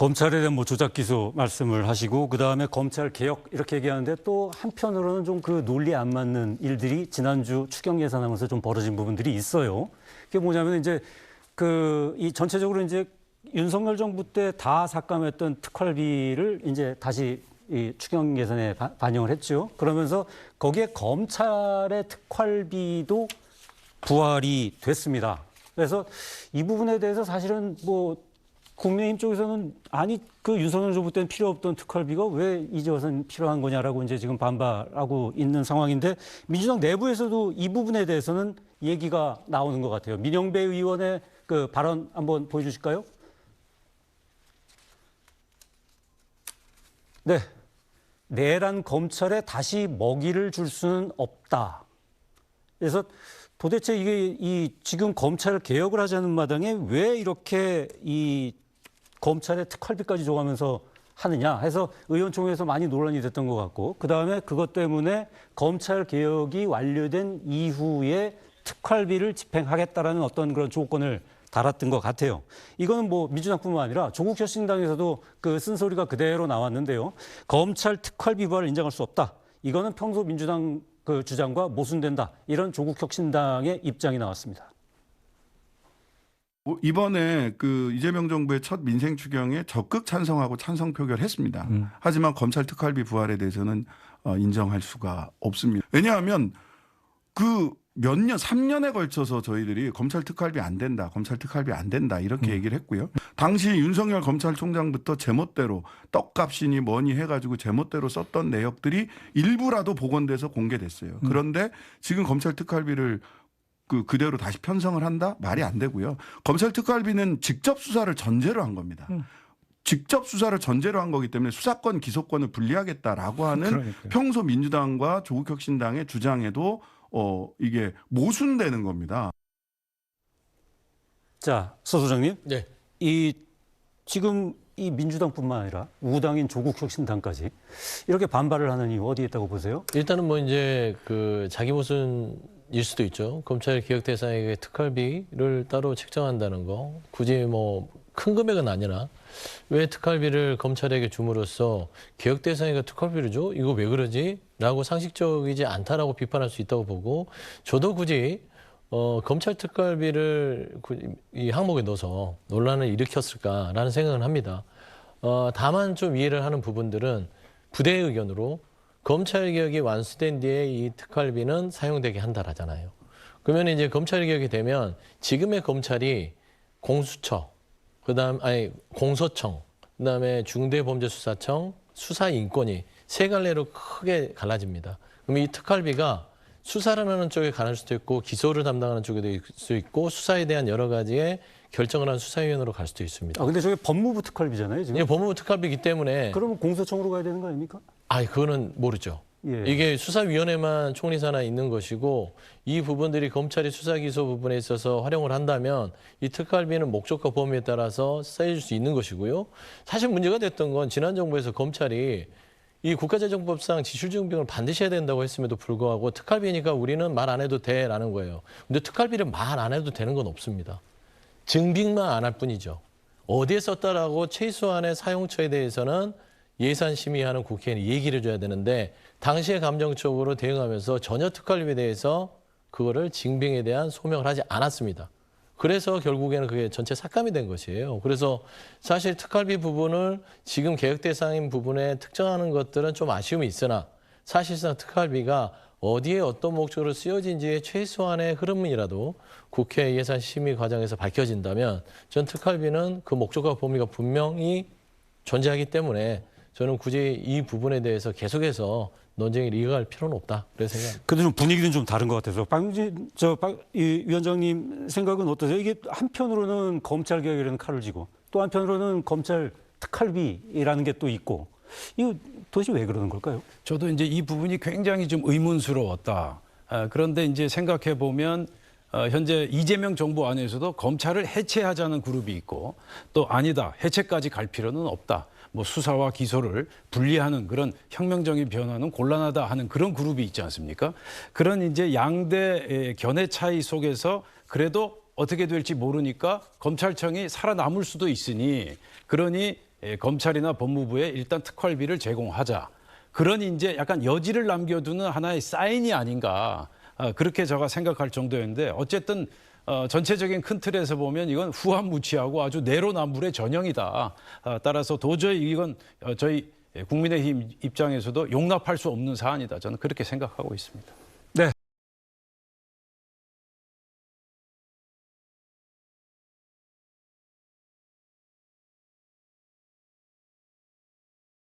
검찰에 대한 뭐 조작 기소 말씀을 하시고 그다음에 검찰 개혁 이렇게 얘기하는데 또 한편으로는 좀 그 논리에 안 맞는 일들이 지난주 추경 예산하면서 좀 벌어진 부분들이 있어요. 그게 뭐냐면 이제 그 이 전체적으로 이제 윤석열 정부 때 다 삭감했던 특활비를 이제 다시 이 추경 예산에 반영을 했죠. 그러면서 거기에 검찰의 특활비도 부활이 됐습니다. 그래서 이 부분에 대해서 사실은 뭐 국민의힘 쪽에서는 아니 그 윤석열 정부 때는 필요 없던 특활비가 왜 이제 와서는 필요한 거냐라고 이제 지금 반발하고 있는 상황인데 민주당 내부에서도 이 부분에 대해서는 얘기가 나오는 것 같아요. 민영배 의원의 그 발언 한번 보여주실까요? 네, 내란 검찰에 다시 먹이를 줄 수는 없다. 그래서 도대체 이게 이 지금 검찰 개혁을 하자는 마당에 왜 이렇게 이 검찰의 특활비까지 줘가면서 하느냐 해서 의원총회에서 많이 논란이 됐던 것 같고 그다음에 그것 때문에 검찰 개혁이 완료된 이후에 특활비를 집행하겠다라는 어떤 그런 조건을 달았던 것 같아요. 이거는 뭐 민주당뿐만 아니라 조국 혁신당에서도 그 쓴소리가 그대로 나왔는데요. 검찰 특활비 부활을 인정할 수 없다. 이거는 평소 민주당 그 주장과 모순된다. 이런 조국 혁신당의 입장이 나왔습니다. 이번에 그 이재명 정부의 첫 민생 추경에 적극 찬성하고 찬성 표결했습니다. 하지만 검찰 특활비 부활에 대해서는 인정할 수가 없습니다. 왜냐하면 그 몇 년, 3년에 걸쳐서 저희들이 검찰 특활비 안 된다, 검찰 특활비 안 된다 이렇게 얘기를 했고요. 당시 윤석열 검찰총장부터 제멋대로 떡값이니 뭐니 해가지고 제멋대로 썼던 내역들이 일부라도 복원돼서 공개됐어요. 그런데 지금 검찰 특활비를 그대로 다시 편성을 한다? 말이 안 되고요. 검찰 특활비는 직접 수사를 전제로 한 겁니다. 직접 수사를 전제로 한 거기 때문에 수사권, 기소권을 분리하겠다라고 하는 그러니까요. 평소 민주당과 조국혁신당의 주장에도 이게 모순되는 겁니다. 자, 서 소장님. 네. 이 지금 이 민주당뿐만 아니라 우당인 조국혁신당까지 이렇게 반발을 하는 이유 어디에 있다고 보세요? 일단은 뭐 이제 그 자기 모순일 수도 있죠. 검찰 개혁 대상에게 특활비를 따로 책정한다는 거. 굳이 뭐 큰 금액은 아니라 왜 특활비를 검찰에게 줌으로써 개혁 대상에게 특활비를 줘? 이거 왜 그러지? 라고 상식적이지 않다라고 비판할 수 있다고 보고 저도 굳이 검찰 특활비를 이 항목에 넣어서 논란을 일으켰을까라는 생각을 합니다. 다만 좀 이해를 하는 부분들은 부대의 의견으로 검찰 개혁이 완수된 뒤에 이 특활비는 사용되게 한다라잖아요. 그러면 이제 검찰 개혁이 되면 지금의 검찰이 공수처, 공소청, 그다음에 중대범죄수사청, 수사인권이 세 갈래로 크게 갈라집니다. 그럼 이 특활비가 수사를 하는 쪽에 가는 수도 있고 기소를 담당하는 쪽에도 있을 수 있고 수사에 대한 여러 가지의 결정을 하는 수사위원으로 갈 수도 있습니다. 아 근데 저게 법무부 특활비잖아요, 지금. 이게 법무부 특활비이기 때문에 그러면 공소청으로 가야 되는 거 아닙니까? 그거는 모르죠. 예. 이게 수사위원회만 총리사나 있는 것이고 이 부분들이 검찰이 수사기소 부분에 있어서 활용을 한다면 이 특활비는 목적과 범위에 따라서 쓰여질 수 있는 것이고요. 사실 문제가 됐던 건 지난 정부에서 검찰이 이 국가재정법상 지출증빙을 반드시 해야 된다고 했음에도 불구하고 특활비니까 우리는 말 안 해도 돼라는 거예요. 근데 특활비를 말 안 해도 되는 건 없습니다. 증빙만 안 할 뿐이죠. 어디에 썼다라고 최소한의 사용처에 대해서는 예산 심의하는 국회의원이 얘기를 해줘야 되는데 당시에 감정적으로 대응하면서 전혀 특활비에 대해서 그거를 징빙에 대한 소명을 하지 않았습니다. 그래서 결국에는 그게 전체 삭감이 된 것이에요. 그래서 사실 특활비 부분을 지금 개혁 대상인 부분에 특정하는 것들은 좀 아쉬움이 있으나 사실상 특활비가 어디에 어떤 목적으로 쓰여진지의 최소한의 흐름이라도 국회 예산 심의 과정에서 밝혀진다면 전 특활비는 그 목적과 범위가 분명히 존재하기 때문에 저는 굳이 이 부분에 대해서 계속해서 논쟁을 이어갈 필요는 없다. 그래서 생각합니다. 근데 좀 분위기는 좀 다른 것 같아서 이 위원장님 생각은 어떠세요? 이게 한편으로는 검찰 개혁이라는 칼을 쥐고 또 한편으로는 검찰 특활비라는 게 또 있고 이거 도대체 왜 그러는 걸까요? 저도 이제 이 부분이 굉장히 좀 의문스러웠다. 그런데 이제 생각해 보면 현재 이재명 정부 안에서도 검찰을 해체하자는 그룹이 있고 또 아니다, 해체까지 갈 필요는 없다. 뭐 수사와 기소를 분리하는 그런 혁명적인 변화는 곤란하다 하는 그런 그룹이 있지 않습니까? 그런 이제 양대 견해 차이 속에서 그래도 어떻게 될지 모르니까 검찰청이 살아남을 수도 있으니 그러니 검찰이나 법무부에 일단 특활비를 제공하자. 그런 이제 약간 여지를 남겨두는 하나의 사인이 아닌가. 그렇게 제가 생각할 정도였는데 어쨌든 전체적인 큰 틀에서 보면 이건 후한무치하고 아주 내로남불의 전형이다. 따라서 도저히 이건 저희 국민의힘 입장에서도 용납할 수 없는 사안이다. 저는 그렇게 생각하고 있습니다.